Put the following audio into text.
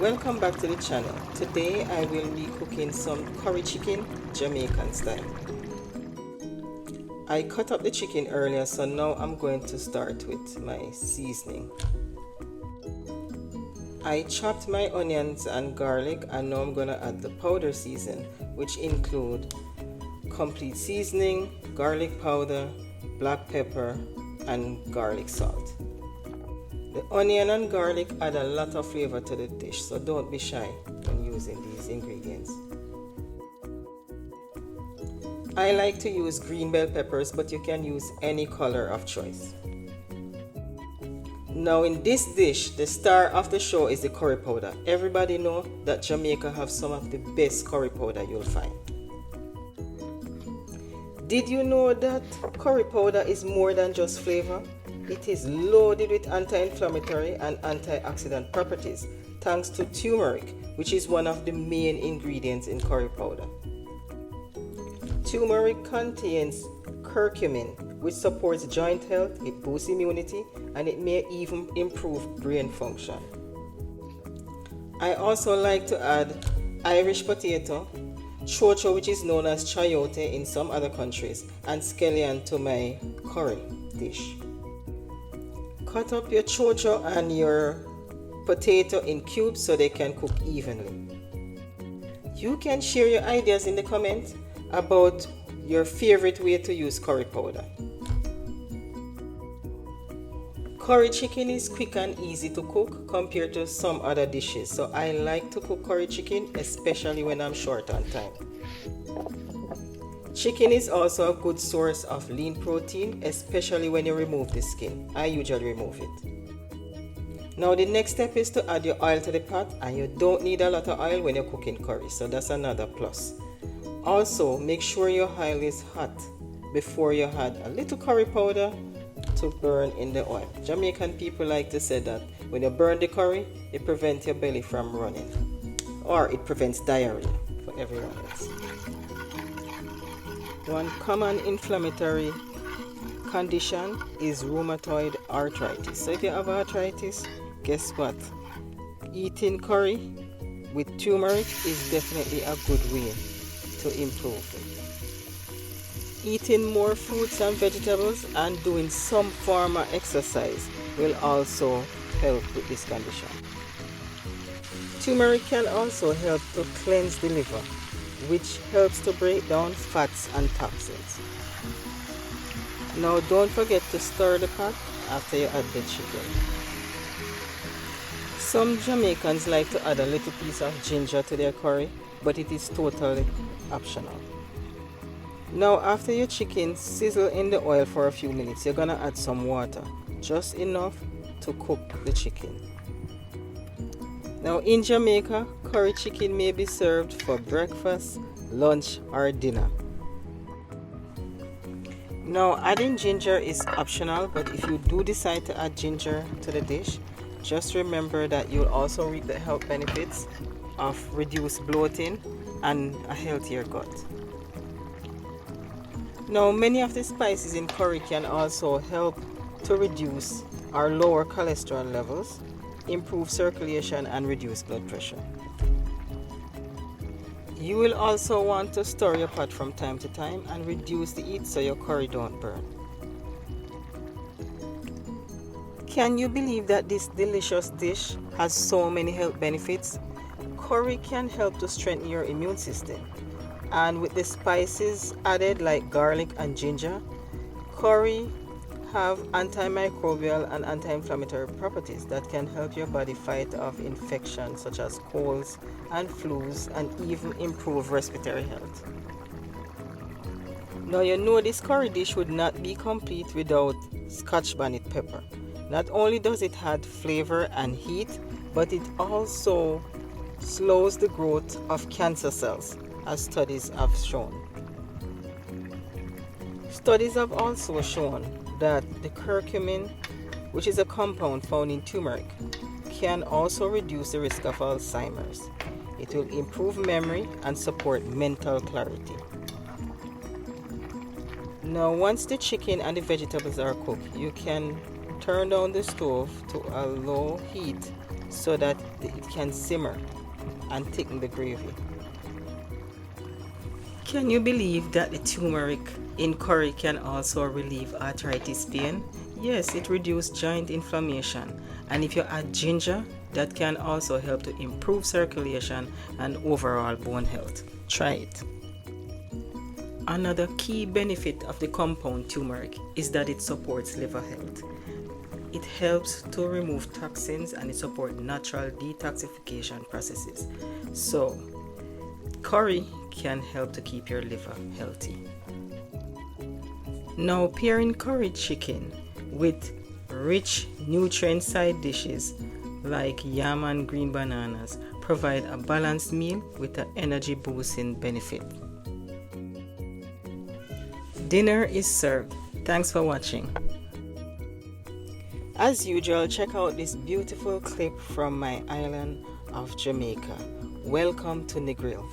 Welcome back to the channel. Today I will be cooking some curry chicken Jamaican style. I cut up the chicken earlier, so now I'm going to start with my seasoning. I chopped my onions and garlic, and now I'm going to add the powder season, which include complete seasoning, garlic powder, black pepper, and garlic salt. The onion and garlic add a lot of flavor to the dish, so don't be shy when using these ingredients. I like to use green bell peppers, but you can use any color of choice. Now in this dish, the star of the show is the curry powder. Everybody know that Jamaica have some of the best curry powder you'll find. Did you know that curry powder is more than just flavor? It is loaded with anti-inflammatory and antioxidant properties thanks to turmeric, which is one of the main ingredients in curry powder. Turmeric contains curcumin, which supports joint health, it boosts immunity, and it may even improve brain function. I also like to add Irish potato, chocho, which is known as chayote in some other countries, and scallion to my curry dish. Cut up your chocho and your potato in cubes so they can cook evenly. You can share your ideas in the comments about your favorite way to use curry powder. Curry chicken is quick and easy to cook compared to some other dishes, so I like to cook curry chicken especially when I'm short on time. Chicken is also a good source of lean protein, especially when you remove the skin. I usually remove it. Now the next step is to add your oil to the pot, and you don't need a lot of oil when you're cooking curry, so that's another plus. Also, make sure your oil is hot before you add a little curry powder to burn in the oil. Jamaican people like to say that when you burn the curry, it prevents your belly from running, or it prevents diarrhea for everyone else. One common inflammatory condition is rheumatoid arthritis. So if you have arthritis, guess what? Eating curry with turmeric is definitely a good way to improve it. Eating more fruits and vegetables and doing some form of exercise will also help with this condition. Turmeric can also help to cleanse the liver, which helps to break down fats and toxins. Now don't forget to stir the pot after you add the chicken. Some Jamaicans like to add a little piece of ginger to their curry, but it is totally optional. Now after your chicken sizzle in the oil for a few minutes, you're gonna add some water, just enough to cook the chicken. Now in Jamaica, curry chicken may be served for breakfast, lunch, or dinner. Now adding ginger is optional, but if you do decide to add ginger to the dish, just remember that you'll also reap the health benefits of reduced bloating and a healthier gut. Now many of the spices in curry can also help to reduce or lower cholesterol levels, improve circulation, and reduce blood pressure. You will also want to stir your pot from time to time and reduce the heat so your curry don't burn. Can you believe that this delicious dish has so many health benefits? Curry can help to strengthen your immune system, and with the spices added like garlic and ginger, curry have antimicrobial and anti-inflammatory properties that can help your body fight off infections such as colds and flus, and even improve respiratory health. Now you know this curry dish would not be complete without Scotch bonnet pepper. Not only does it add flavor and heat, but it also slows the growth of cancer cells, as studies have shown. Studies have also shown that the curcumin, which is a compound found in turmeric, can also reduce the risk of Alzheimer's. It will improve memory and support mental clarity. Now once the chicken and the vegetables are cooked, you can turn down the stove to a low heat so that it can simmer and thicken the gravy. Can you believe that the turmeric in curry can also relieve arthritis pain? Yes, it reduces joint inflammation, and if you add ginger, that can also help to improve circulation and overall bone health. Try it. Another key benefit of the compound turmeric is that it supports liver health. It helps to remove toxins and it supports natural detoxification processes. So, curry can help to keep your liver healthy. Now, pairing curry chicken with rich nutrient side dishes like yam and green bananas provide a balanced meal with an energy boosting benefit. Dinner is served. Thanks for watching. As usual, check out this beautiful clip from my island of Jamaica. Welcome to the grill.